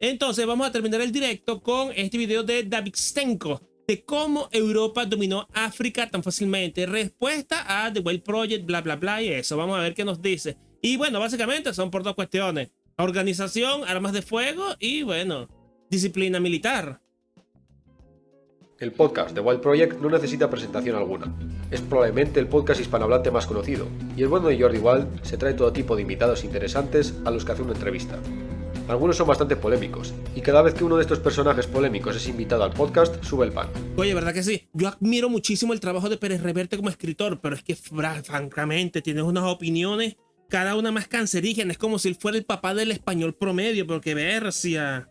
Entonces vamos a terminar el directo con este video de David Stenko, de cómo Europa dominó África tan fácilmente. Respuesta a The Wild Project, bla, bla, bla, y eso. Vamos a ver qué nos dice. Y bueno, básicamente son por dos cuestiones. Organización, armas de fuego y, bueno, disciplina militar. El podcast The Wild Project no necesita presentación alguna. Es probablemente el podcast hispanohablante más conocido, y el bueno de Jordi Wild se trae todo tipo de invitados interesantes a los que hace una entrevista. Algunos son bastante polémicos, y cada vez que uno de estos personajes polémicos es invitado al podcast, sube el pan. Oye, ¿verdad que sí? Yo admiro muchísimo el trabajo de Pérez Reverte como escritor, pero es que francamente tienes unas opiniones, cada una más cancerígenas, es como si él fuera el papá del español promedio, porque versia.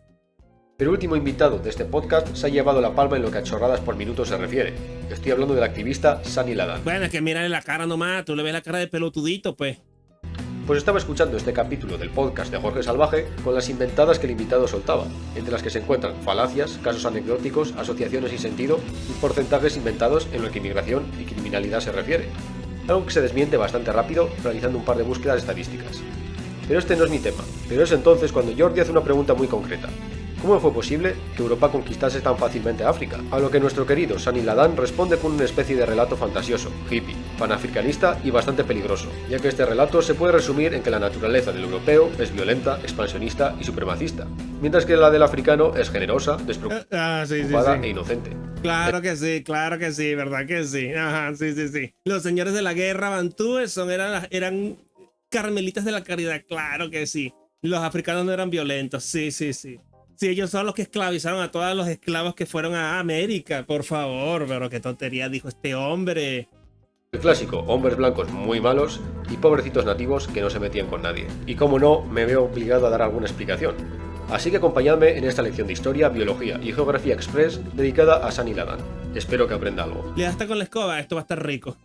El último invitado de este podcast se ha llevado la palma en lo que a chorradas por minuto se refiere. Estoy hablando del activista Sunny Ladan. Bueno, es que mírale la cara nomás, tú le ves la cara de pelotudito, pues. Pues estaba escuchando este capítulo del podcast de Jorge Salvaje con las inventadas que el invitado soltaba, entre las que se encuentran falacias, casos anecdóticos, asociaciones sin sentido y porcentajes inventados en lo que inmigración y criminalidad se refiere. Algo que se desmiente bastante rápido realizando un par de búsquedas estadísticas. Pero este no es mi tema, pero es entonces cuando Jordi hace una pregunta muy concreta. ¿Cómo fue posible que Europa conquistase tan fácilmente África? A lo que nuestro querido Sunny Ladan responde con una especie de relato fantasioso, hippie, panafricanista y bastante peligroso, ya que este relato se puede resumir en que la naturaleza del europeo es violenta, expansionista y supremacista, mientras que la del africano es generosa, despreocupada e inocente. Claro que sí, ¿verdad que sí? Ajá, sí. Los señores de la guerra bantúes eran carmelitas de la caridad, claro que sí. Los africanos no eran violentos, sí. Sí, ellos son los que esclavizaron a todos los esclavos que fueron a América, por favor, pero qué tontería dijo este hombre. El clásico, hombres blancos muy malos y pobrecitos nativos que no se metían con nadie. Y como no, me veo obligado a dar alguna explicación. Así que acompañadme en esta lección de Historia, Biología y Geografía Express dedicada a Sunny Ladan. Espero que aprenda algo. Le das hasta con la escoba, esto va a estar rico.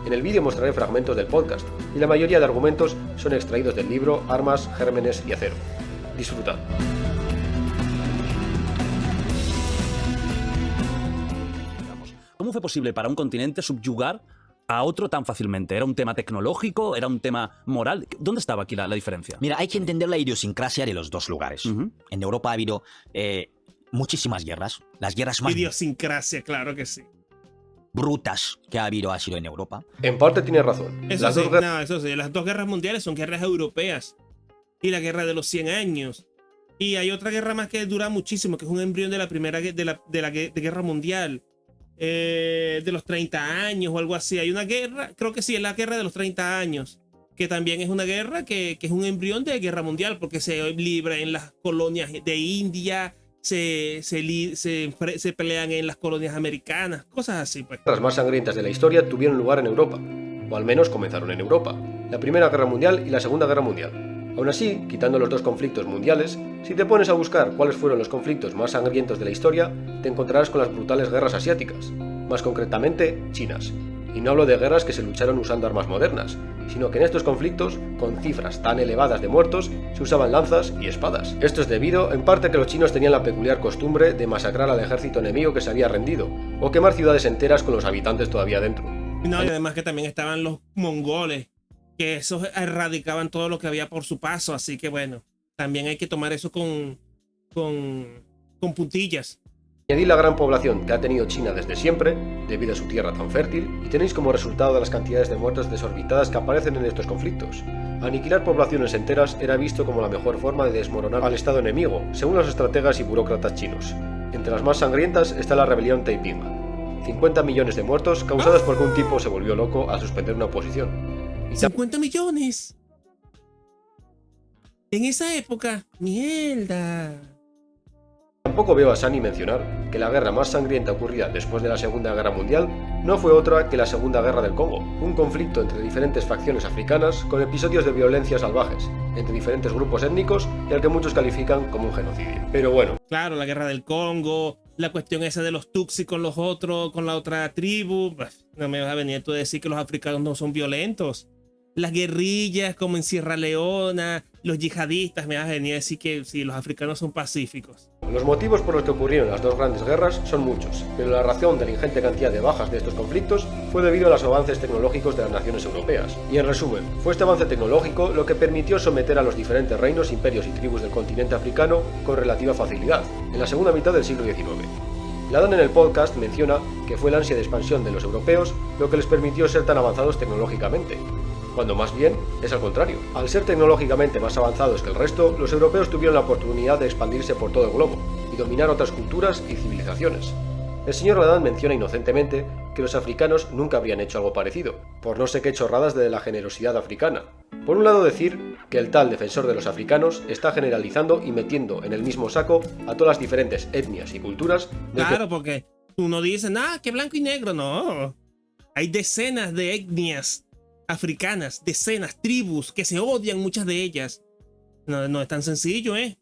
En el vídeo mostraré fragmentos del podcast, y la mayoría de argumentos son extraídos del libro Armas, Gérmenes y Acero. Disfrutad. ¿Cómo fue posible para un continente subyugar a otro tan fácilmente? ¿Era un tema tecnológico? ¿Era un tema moral? ¿Dónde estaba aquí la diferencia? Mira, hay que entender la idiosincrasia de los dos lugares. En Europa ha habido muchísimas guerras. Las guerras más Idiosincrasia, claro que sí. brutas que ha sido en Europa. En parte tiene razón. Eso sí, las dos guerras mundiales son guerras europeas. Y la guerra de los 100 años. Y hay otra guerra más que dura muchísimo, que es un embrión de la primera guerra mundial. De los 30 años o algo así. Hay una guerra, creo que sí, es la guerra de los 30 años, que también es una guerra que es un embrión de guerra mundial, porque se libra en las colonias de India, se pelean en las colonias americanas, cosas así, pues. Las más sangrientas de la historia tuvieron lugar en Europa, o al menos comenzaron en Europa, la Primera Guerra Mundial y la Segunda Guerra Mundial. Aún así, quitando los dos conflictos mundiales, si te pones a buscar cuáles fueron los conflictos más sangrientos de la historia, te encontrarás con las brutales guerras asiáticas, más concretamente chinas. Y no hablo de guerras que se lucharon usando armas modernas, sino que en estos conflictos, con cifras tan elevadas de muertos, se usaban lanzas y espadas. Esto es debido, en parte, a que los chinos tenían la peculiar costumbre de masacrar al ejército enemigo que se había rendido, o quemar ciudades enteras con los habitantes todavía dentro. No, y además que también estaban los mongoles, que esos erradicaban todo lo que había por su paso, así que bueno, también hay que tomar eso con puntillas. Añadid la gran población que ha tenido China desde siempre, debido a su tierra tan fértil, y tenéis como resultado de las cantidades de muertos desorbitadas que aparecen en estos conflictos. Aniquilar poblaciones enteras era visto como la mejor forma de desmoronar al estado enemigo, según los estrategas y burócratas chinos. Entre las más sangrientas está la rebelión Taiping. 50 millones de muertos causados porque un tipo se volvió loco al suspender una oposición. 50 millones. En esa época, mierda. Tampoco veo a Sunny mencionar que la guerra más sangrienta ocurrida después de la Segunda Guerra Mundial no fue otra que la Segunda Guerra del Congo, un conflicto entre diferentes facciones africanas con episodios de violencia salvajes, entre diferentes grupos étnicos y al que muchos califican como un genocidio. Pero bueno. Claro, la guerra del Congo, la cuestión esa de los Tutsi con los otros, con la otra tribu. No me vas a venir tú a decir que los africanos no son violentos. las guerrillas como en Sierra Leona, los yihadistas, me vas a venir a decir que sí, los africanos son pacíficos. Los motivos por los que ocurrieron las dos grandes guerras son muchos, pero la razón de la ingente cantidad de bajas de estos conflictos fue debido a los avances tecnológicos de las naciones europeas. Y en resumen, fue este avance tecnológico lo que permitió someter a los diferentes reinos, imperios y tribus del continente africano con relativa facilidad, en la segunda mitad del siglo XIX. Ladan en el podcast menciona que fue la ansia de expansión de los europeos lo que les permitió ser tan avanzados tecnológicamente, cuando más bien es al contrario. Al ser tecnológicamente más avanzados que el resto, los europeos tuvieron la oportunidad de expandirse por todo el globo y dominar otras culturas y civilizaciones. El señor Ladan menciona inocentemente que los africanos nunca habrían hecho algo parecido, por no sé qué chorradas de la generosidad africana. Por un lado decir que el tal defensor de los africanos está generalizando y metiendo en el mismo saco a todas las diferentes etnias y culturas. Claro, porque uno dice, que blanco y negro, no. Hay decenas de etnias africanas, decenas, tribus que se odian, muchas de ellas. No es tan sencillo, ¿eh?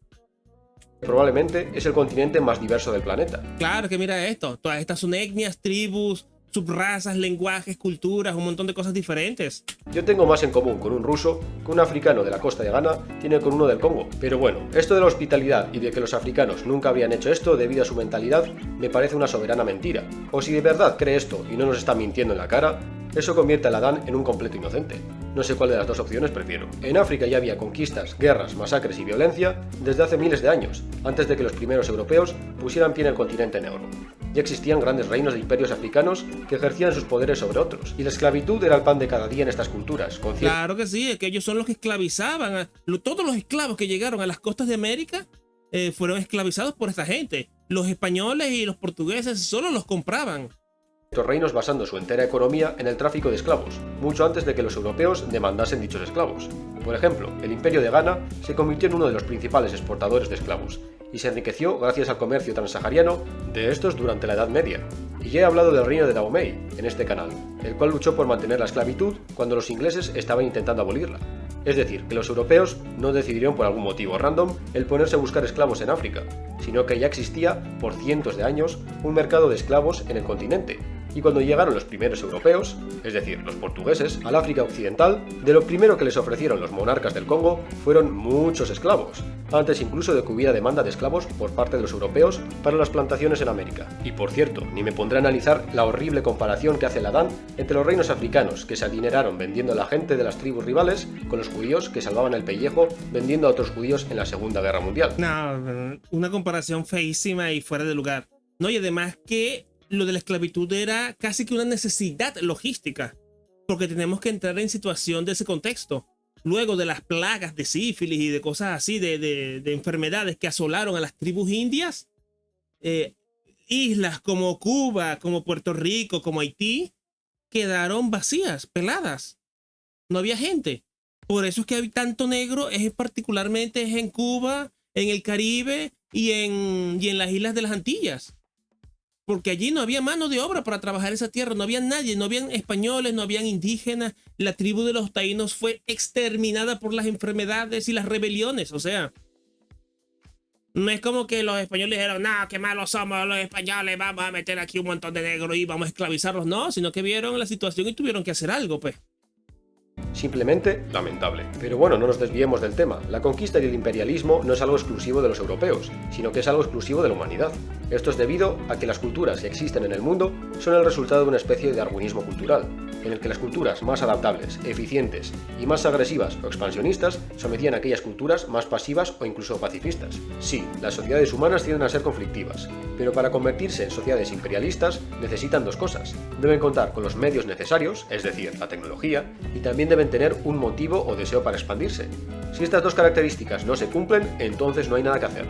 Probablemente es el continente más diverso del planeta. Claro que mira esto, todas estas son etnias, tribus, subrazas, lenguajes, culturas, un montón de cosas diferentes. Yo tengo más en común con un ruso que un africano de la costa de Ghana tiene con uno del Congo. Pero bueno, esto de la hospitalidad y de que los africanos nunca habrían hecho esto debido a su mentalidad me parece una soberana mentira. O si de verdad cree esto y no nos está mintiendo en la cara, eso convierte a Ladan en un completo inocente. No sé cuál de las dos opciones prefiero. En África ya había conquistas, guerras, masacres y violencia desde hace miles de años, antes de que los primeros europeos pusieran pie en el continente negro. Ya existían grandes reinos de imperios africanos que ejercían sus poderes sobre otros, y la esclavitud era el pan de cada día en estas culturas. Claro que sí, es que ellos son los que esclavizaban. Todos los esclavos que llegaron a las costas de América fueron esclavizados por esta gente. Los españoles y los portugueses solo los compraban. Estos reinos basando su entera economía en el tráfico de esclavos, mucho antes de que los europeos demandasen dichos esclavos. Por ejemplo, el imperio de Ghana se convirtió en uno de los principales exportadores de esclavos, y se enriqueció gracias al comercio transsahariano de estos durante la Edad Media. Y ya he hablado del reino de Dahomey en este canal, el cual luchó por mantener la esclavitud cuando los ingleses estaban intentando abolirla. Es decir, que los europeos no decidieron por algún motivo random el ponerse a buscar esclavos en África, sino que ya existía por cientos de años un mercado de esclavos en el continente. Y cuando llegaron los primeros europeos, es decir, los portugueses, al África occidental, de lo primero que les ofrecieron los monarcas del Congo fueron muchos esclavos, antes incluso de que hubiera demanda de esclavos por parte de los europeos para las plantaciones en América. Y por cierto, ni me pondré a analizar la horrible comparación que hace Ladan entre los reinos africanos que se adineraron vendiendo a la gente de las tribus rivales con los judíos que salvaban el pellejo vendiendo a otros judíos en la Segunda Guerra Mundial. No, una comparación feísima y fuera de lugar. No, y además que lo de la esclavitud era casi que una necesidad logística, porque tenemos que entrar en situación de ese contexto. Luego de las plagas de sífilis y de cosas así, de enfermedades que asolaron a las tribus indias, islas como Cuba, como Puerto Rico, como Haití, quedaron vacías, peladas. No había gente. Por eso es que hay tanto negro, particularmente en Cuba, en el Caribe y en las islas de las Antillas. Porque allí no había mano de obra para trabajar esa tierra, no había nadie, no habían españoles, no habían indígenas. La tribu de los taínos fue exterminada por las enfermedades y las rebeliones. O sea, no es como que los españoles dijeron, no, qué malos somos los españoles, vamos a meter aquí un montón de negros y vamos a esclavizarlos. No, sino que vieron la situación y tuvieron que hacer algo, pues. Simplemente lamentable. Pero bueno, no nos desviemos del tema. La conquista y el imperialismo no es algo exclusivo de los europeos, sino que es algo exclusivo de la humanidad. Esto es debido a que las culturas que existen en el mundo son el resultado de una especie de darwinismo cultural, en el que las culturas más adaptables, eficientes y más agresivas o expansionistas sometían a aquellas culturas más pasivas o incluso pacifistas. Sí, las sociedades humanas tienden a ser conflictivas, pero para convertirse en sociedades imperialistas necesitan dos cosas. Deben contar con los medios necesarios, es decir, la tecnología, y también deben tener un motivo o deseo para expandirse. Si estas dos características no se cumplen, entonces no hay nada que hacer.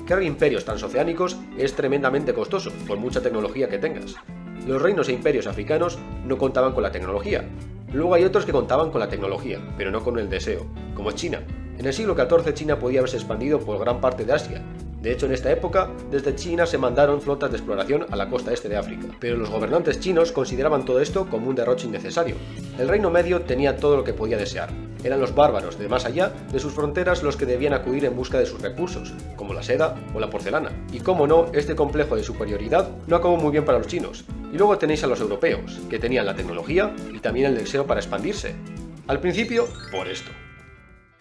Crear imperios transoceánicos es tremendamente costoso, por mucha tecnología que tengas. Los reinos e imperios africanos no contaban con la tecnología. Luego hay otros que contaban con la tecnología, pero no con el deseo, como China. En el siglo XIV China podía haberse expandido por gran parte de Asia. De hecho, en esta época, desde China se mandaron flotas de exploración a la costa este de África. Pero los gobernantes chinos consideraban todo esto como un derroche innecesario. El Reino Medio tenía todo lo que podía desear. Eran los bárbaros de más allá de sus fronteras los que debían acudir en busca de sus recursos, como la seda o la porcelana. Y cómo no, este complejo de superioridad no acabó muy bien para los chinos. Y luego tenéis a los europeos, que tenían la tecnología y también el deseo para expandirse. Al principio, por esto.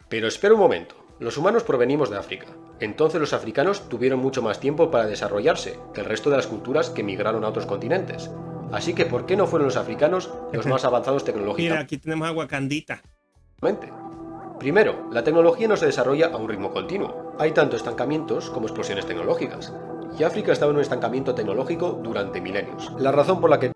Pero espera un momento, los humanos provenimos de África. Entonces los africanos tuvieron mucho más tiempo para desarrollarse que el resto de las culturas que migraron a otros continentes. Así que, ¿por qué no fueron los africanos los más avanzados tecnológicamente? Mira, aquí tenemos a Wakandita. Primero, la tecnología no se desarrolla a un ritmo continuo. Hay tanto estancamientos como explosiones tecnológicas. Y África estaba en un estancamiento tecnológico durante milenios. La razón por la que...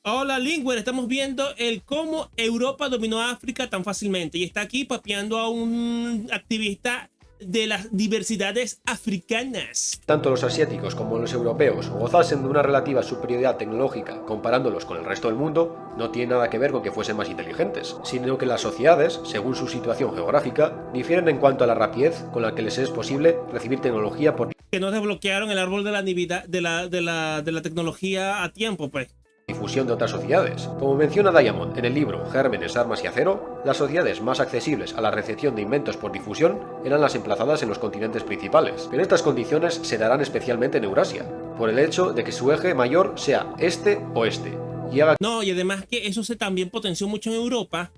Hola, Lingüer, estamos viendo el cómo Europa dominó a África tan fácilmente. Y está aquí papeando a un activista de las diversidades africanas. Tanto los asiáticos como los europeos gozasen de una relativa superioridad tecnológica comparándolos con el resto del mundo, no tiene nada que ver con que fuesen más inteligentes, sino que las sociedades, según su situación geográfica, difieren en cuanto a la rapidez con la que les es posible recibir tecnología por Que no desbloquearon el árbol de la Navidad de la tecnología a tiempo, pues. difusión de otras sociedades. Como menciona Diamond en el libro Gérmenes, Armas y Acero, las sociedades más accesibles a la recepción de inventos por difusión eran las emplazadas en los continentes principales, pero estas condiciones se darán especialmente en Eurasia, por el hecho de que su eje mayor sea este-oeste, y haga... No, y además que eso se también potenció mucho en Europa,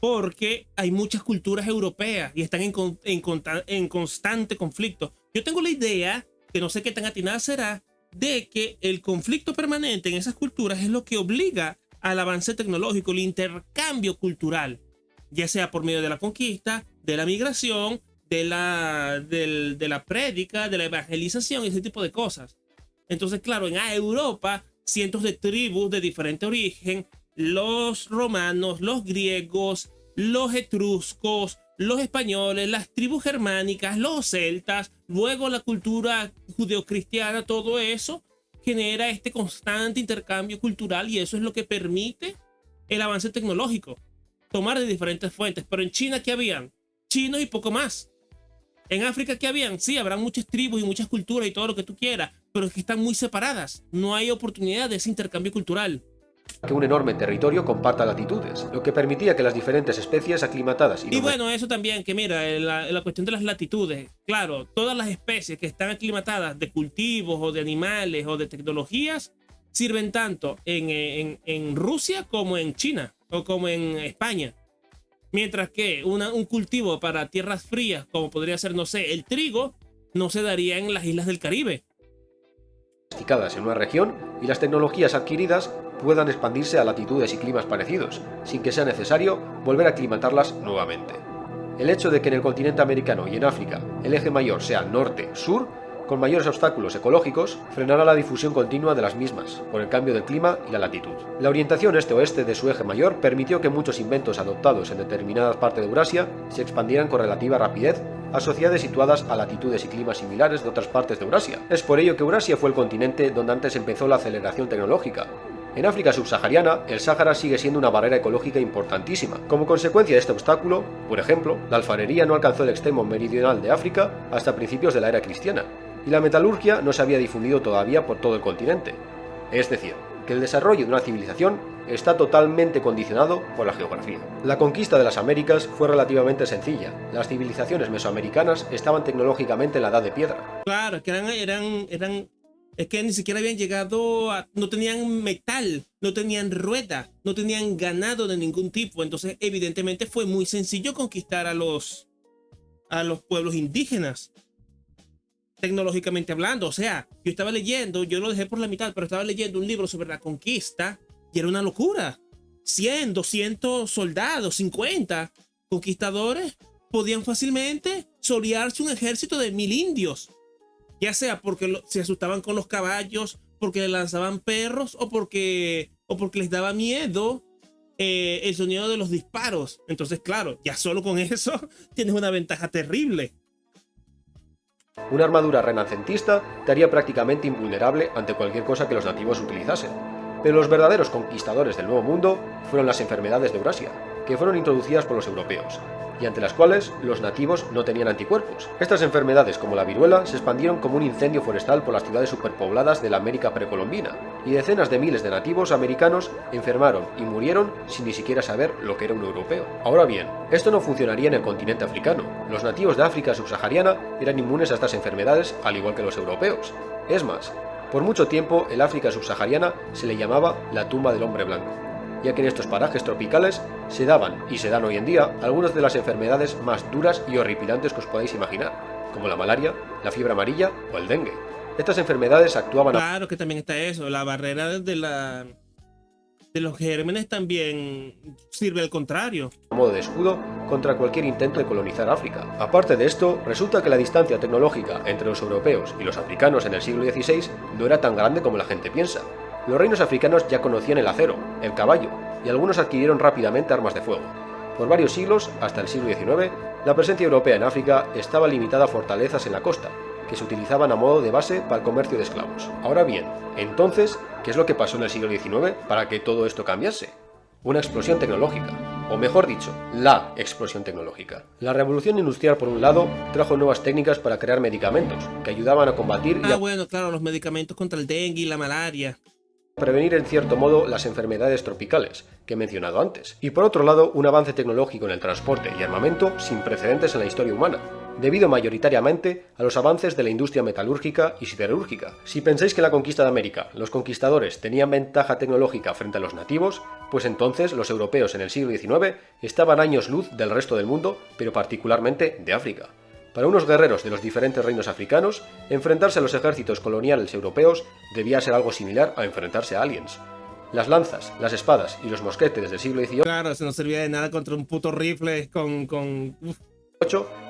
porque hay muchas culturas europeas y están en constante conflicto. Yo tengo la idea, que no sé qué tan atinada será, de que el conflicto permanente en esas culturas es lo que obliga al avance tecnológico, el intercambio cultural, ya sea por medio de la conquista, de la migración, de la prédica, de la evangelización y ese tipo de cosas. Entonces, claro, en Europa, cientos de tribus de diferente origen, los romanos, los griegos, los etruscos, los españoles, las tribus germánicas, los celtas, luego la cultura judeocristiana, todo eso genera este constante intercambio cultural y eso es lo que permite el avance tecnológico. Tomar de diferentes fuentes. Pero en China, ¿qué habían? Chinos y poco más. En África, ¿qué habían? Sí, habrán muchas tribus y muchas culturas y todo lo que tú quieras, pero es que están muy separadas. No hay oportunidad de ese intercambio cultural. Que un enorme territorio comparta latitudes, lo que permitía que las diferentes especies aclimatadas y bueno, eso también, que mira, la cuestión de las latitudes, claro, todas las especies que están aclimatadas de cultivos o de animales o de tecnologías sirven tanto en Rusia como en China o como en España, mientras que un cultivo para tierras frías, como podría ser, no sé, el trigo, no se daría en las islas del Caribe. En una región y las tecnologías adquiridas puedan expandirse a latitudes y climas parecidos, sin que sea necesario volver a aclimatarlas nuevamente. El hecho de que en el continente americano y en África el eje mayor sea norte-sur, con mayores obstáculos ecológicos, frenará la difusión continua de las mismas, por el cambio del clima y la latitud. La orientación este-oeste de su eje mayor permitió que muchos inventos adoptados en determinadas partes de Eurasia se expandieran con relativa rapidez a sociedades situadas a latitudes y climas similares de otras partes de Eurasia. Es por ello que Eurasia fue el continente donde antes empezó la aceleración tecnológica. En África subsahariana, el Sáhara sigue siendo una barrera ecológica importantísima. Como consecuencia de este obstáculo, por ejemplo, la alfarería no alcanzó el extremo meridional de África hasta principios de la era cristiana, y la metalurgia no se había difundido todavía por todo el continente. Es decir, que el desarrollo de una civilización está totalmente condicionado por la geografía. La conquista de las Américas fue relativamente sencilla. Las civilizaciones mesoamericanas estaban tecnológicamente en la edad de piedra. Claro, que es que ni siquiera habían llegado no tenían metal, no tenían rueda, no tenían ganado de ningún tipo. Entonces, evidentemente fue muy sencillo conquistar a los pueblos indígenas, tecnológicamente hablando. O sea, yo estaba leyendo, yo lo dejé por la mitad, pero estaba leyendo un libro sobre la conquista y era una locura. 100, 200 soldados, 50 conquistadores podían fácilmente solearse un ejército de 1000 indios. Ya sea porque se asustaban con los caballos, porque le lanzaban perros o porque les daba miedo el sonido de los disparos. Entonces, claro, ya solo con eso tienes una ventaja terrible. Una armadura renacentista te haría prácticamente invulnerable ante cualquier cosa que los nativos utilizasen. Pero los verdaderos conquistadores del Nuevo Mundo fueron las enfermedades de Eurasia, que fueron introducidas por los europeos, y ante las cuales los nativos no tenían anticuerpos. Estas enfermedades, como la viruela, se expandieron como un incendio forestal por las ciudades superpobladas de la América precolombina, y decenas de miles de nativos americanos enfermaron y murieron sin ni siquiera saber lo que era un europeo. Ahora bien, esto no funcionaría en el continente africano. Los nativos de África subsahariana eran inmunes a estas enfermedades al igual que los europeos. Es más, por mucho tiempo el África subsahariana se le llamaba la tumba del hombre blanco. ya que en estos parajes tropicales se daban y se dan hoy en día algunas de las enfermedades más duras y horripilantes que os podáis imaginar, como la malaria, la fiebre amarilla o el dengue. Estas enfermedades actuaban Claro que también está eso, la barrera de los gérmenes también sirve al contrario. a modo de escudo contra cualquier intento de colonizar África. Aparte de esto, resulta que la distancia tecnológica entre los europeos y los africanos en el siglo XVI no era tan grande como la gente piensa. Los reinos africanos ya conocían el acero, el caballo, y algunos adquirieron rápidamente armas de fuego. Por varios siglos, hasta el siglo XIX, la presencia europea en África estaba limitada a fortalezas en la costa, que se utilizaban a modo de base para el comercio de esclavos. Ahora bien, entonces, ¿qué es lo que pasó en el siglo XIX para que todo esto cambiase? Una explosión tecnológica, o mejor dicho, la explosión tecnológica. La revolución industrial, por un lado, trajo nuevas técnicas para crear medicamentos, que ayudaban a combatir y a Bueno, claro, los medicamentos contra el dengue y la malaria. prevenir en cierto modo las enfermedades tropicales, que he mencionado antes. Y por otro lado, un avance tecnológico en el transporte y armamento sin precedentes en la historia humana, debido mayoritariamente a los avances de la industria metalúrgica y siderúrgica. Si pensáis que en la conquista de América los conquistadores tenían ventaja tecnológica frente a los nativos, pues entonces los europeos en el siglo XIX estaban años luz del resto del mundo, pero particularmente de África. Para unos guerreros de los diferentes reinos africanos, enfrentarse a los ejércitos coloniales europeos debía ser algo similar a enfrentarse a aliens. Las lanzas, las espadas y los mosquetes del siglo XVIII Claro, eso no servía de nada contra un puto rifle con...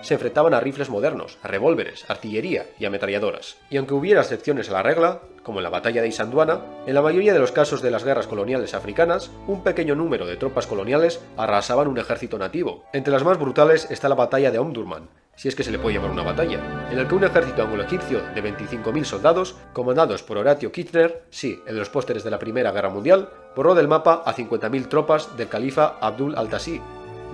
se enfrentaban a rifles modernos, a revólveres, artillería y ametralladoras. Y aunque hubiera excepciones a la regla, como en la batalla de Isanduana, en la mayoría de los casos de las guerras coloniales africanas, un pequeño número de tropas coloniales arrasaban un ejército nativo. Entre las más brutales está la batalla de Omdurman, si es que se le puede llamar una batalla, en el que un ejército anglo-egipcio de 25.000 soldados, comandados por Horatio Kitchener, sí, el de los pósteres de la Primera Guerra Mundial, borró del mapa a 50.000 tropas del califa Abdul al-Tasi.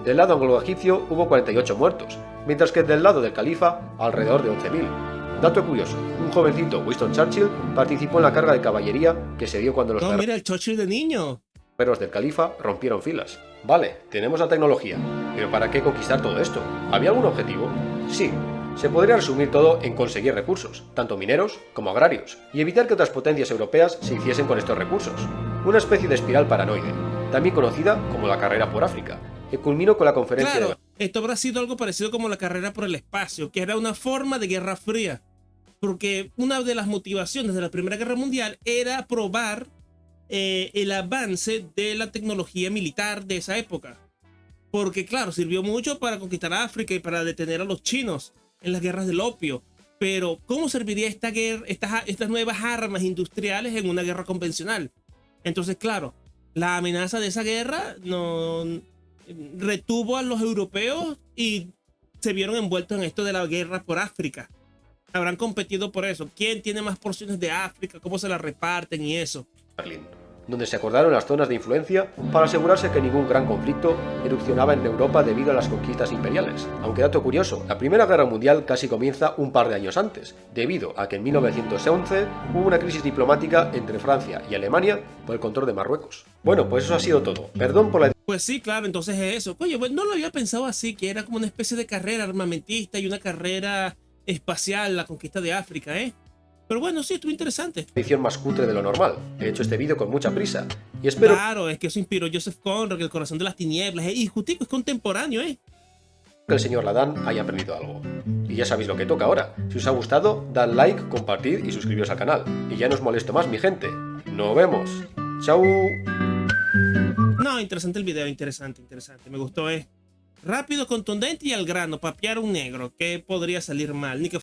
Del lado anglo-egipcio hubo 48 muertos, mientras que del lado del califa alrededor de 11.000. Dato curioso, un jovencito, Winston Churchill, participó en la carga de caballería que se dio cuando los No, mira, el Churchill de niño. guerreros del califa rompieron filas. Vale, tenemos la tecnología, pero ¿para qué conquistar todo esto? ¿Había algún objetivo? Sí, se podría resumir todo en conseguir recursos, tanto mineros como agrarios, y evitar que otras potencias europeas se hiciesen con estos recursos. Una especie de espiral paranoide, también conocida como la carrera por África, que culminó con la conferencia Claro, esto habrá sido algo parecido como la carrera por el espacio, que era una forma de guerra fría. Porque una de las motivaciones de la Primera Guerra Mundial era probar el avance de la tecnología militar de esa época. Porque claro, sirvió mucho para conquistar África y para detener a los chinos en las guerras del opio. Pero ¿cómo serviría esta guerra, estas nuevas armas industriales en una guerra convencional? Entonces, claro, la amenaza de esa guerra no retuvo a los europeos y se vieron envueltos en esto de la guerra por África. Habrán competido por eso. ¿Quién tiene más porciones de África? ¿Cómo se la reparten y eso? Berlín, donde se acordaron las zonas de influencia para asegurarse que ningún gran conflicto erupcionaba en Europa debido a las conquistas imperiales. Aunque dato curioso, la Primera Guerra Mundial casi comienza un par de años antes, debido a que en 1911 hubo una crisis diplomática entre Francia y Alemania por el control de Marruecos. Bueno, pues eso ha sido todo. Perdón por la Pues sí, claro, entonces es eso. Oye, pues no lo había pensado así, que era como una especie de carrera armamentista y una carrera espacial, la conquista de África, ¿eh? Pero bueno, sí, estuvo interesante. edición más cutre de lo normal. He hecho este vídeo con mucha prisa y espero Claro, es que eso inspiró Joseph Conrad, El corazón de las tinieblas, y justico es contemporáneo, ¿eh? que el señor Ladán haya aprendido algo. Y ya sabéis lo que toca ahora. Si os ha gustado, dad like, compartid y suscribiros al canal. Y ya no os molesto más, mi gente. ¡Nos vemos! ¡Chao! No, interesante el video, interesante. Me gustó, ¿eh? Rápido, contundente y al grano, papear un negro. ¿Qué podría salir mal? Ni que